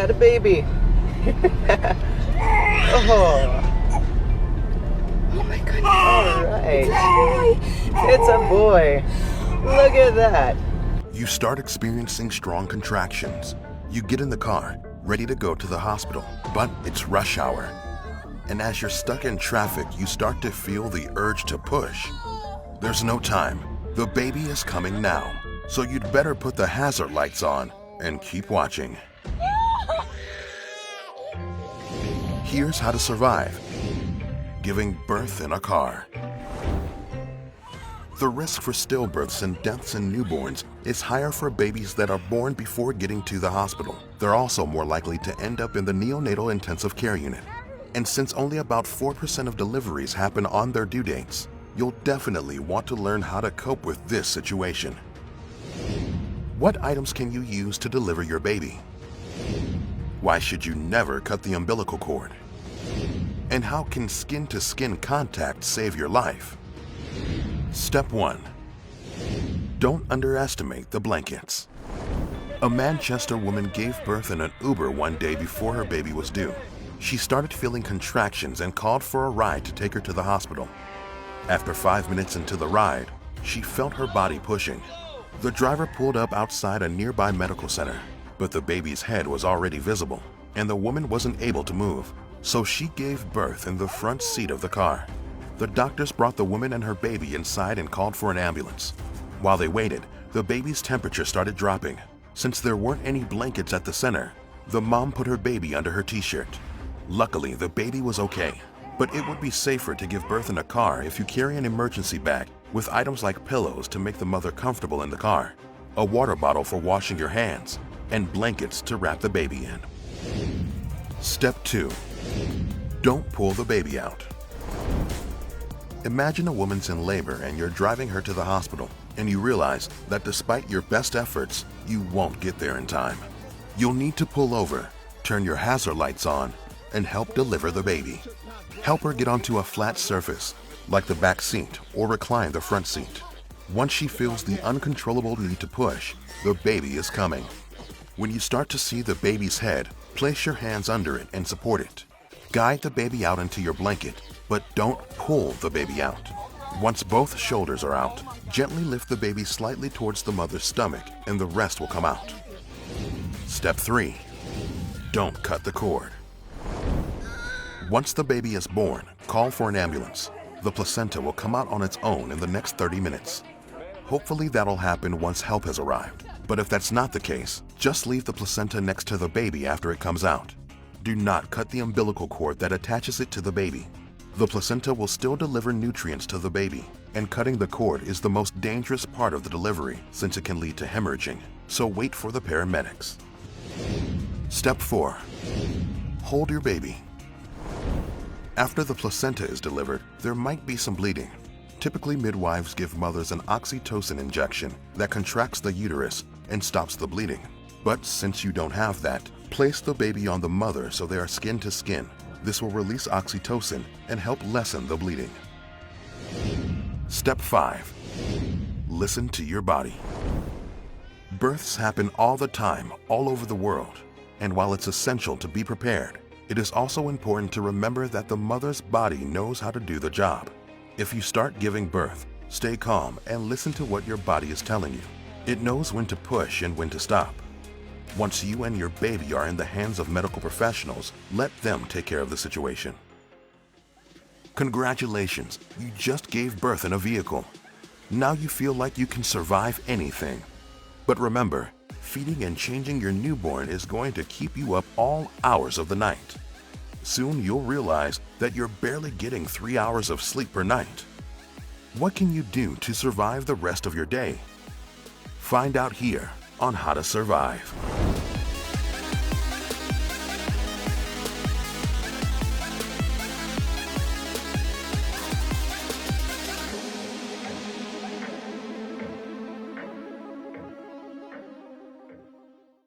had a baby. Oh. Oh my goodness. All right. It's a boy. Look at that. You start experiencing strong contractions. You get in the car, ready to go to the hospital, but it's rush hour. And as you're stuck in traffic, you start to feel the urge to push. There's no time. The baby is coming now. So you'd better put the hazard lights on and keep watching. Here's how to survive giving birth in a car. The risk for stillbirths and deaths in newborns is higher for babies that are born before getting to the hospital. They're also more likely to end up in the neonatal intensive care unit. And since only about 4% of deliveries happen on their due dates, you'll definitely want to learn how to cope with this situation. What items can you use to deliver your baby? Why should you never cut the umbilical cord? And how can skin-to-skin contact save your life? Step 1. Don't underestimate the blankets. A Manchester woman gave birth in an Uber one day before her baby was due. She started feeling contractions and called for a ride to take her to the hospital. After 5 minutes into the ride, she felt her body pushing. The driver pulled up outside a nearby medical center, but the baby's head was already visible, and the woman wasn't able to move, so she gave birth in the front seat of the car. The doctors brought the woman and her baby inside and called for an ambulance. While they waited, the baby's temperature started dropping. Since there weren't any blankets at the center, the mom put her baby under her t-shirt. Luckily, the baby was okay, but it would be safer to give birth in a car if you carry an emergency bag with items like pillows to make the mother comfortable in the car, a water bottle for washing your hands, and blankets to wrap the baby in. Step 2. Don't pull the baby out. Imagine a woman's in labor and you're driving her to the hospital, and you realize that despite your best efforts, you won't get there in time. You'll need to pull over, turn your hazard lights on, and help deliver the baby. Help her get onto a flat surface, like the back seat, or recline the front seat. Once she feels the uncontrollable need to push, the baby is coming. When you start to see the baby's head, place your hands under it and support it. Guide the baby out into your blanket, but don't pull the baby out. Once both shoulders are out, gently lift the baby slightly towards the mother's stomach and the rest will come out. Step 3. Don't cut the cord. Once the baby is born, call for an ambulance. The placenta will come out on its own in the next 30 minutes. Hopefully that'll happen once help has arrived. But if that's not the case, just leave the placenta next to the baby after it comes out. Do not cut the umbilical cord that attaches it to the baby. The placenta will still deliver nutrients to the baby, and cutting the cord is the most dangerous part of the delivery since it can lead to hemorrhaging, so wait for the paramedics. Step 4. Hold your baby. After the placenta is delivered, there might be some bleeding. Typically, midwives give mothers an oxytocin injection that contracts the uterus and stops the bleeding. But since you don't have that, place the baby on the mother so they are skin to skin. This will release oxytocin and help lessen the bleeding. Step 5. Listen to your body. Births happen all the time, all over the world. And while it's essential to be prepared, it is also important to remember that the mother's body knows how to do the job. If you start giving birth, stay calm and listen to what your body is telling you. It knows when to push and when to stop. Once you and your baby are in the hands of medical professionals, let them take care of the situation. Congratulations, you just gave birth in a vehicle. Now you feel like you can survive anything. But remember, feeding and changing your newborn is going to keep you up all hours of the night. Soon you'll realize that you're barely getting 3 hours of sleep per night. What can you do to survive the rest of your day? Find out here on How to Survive.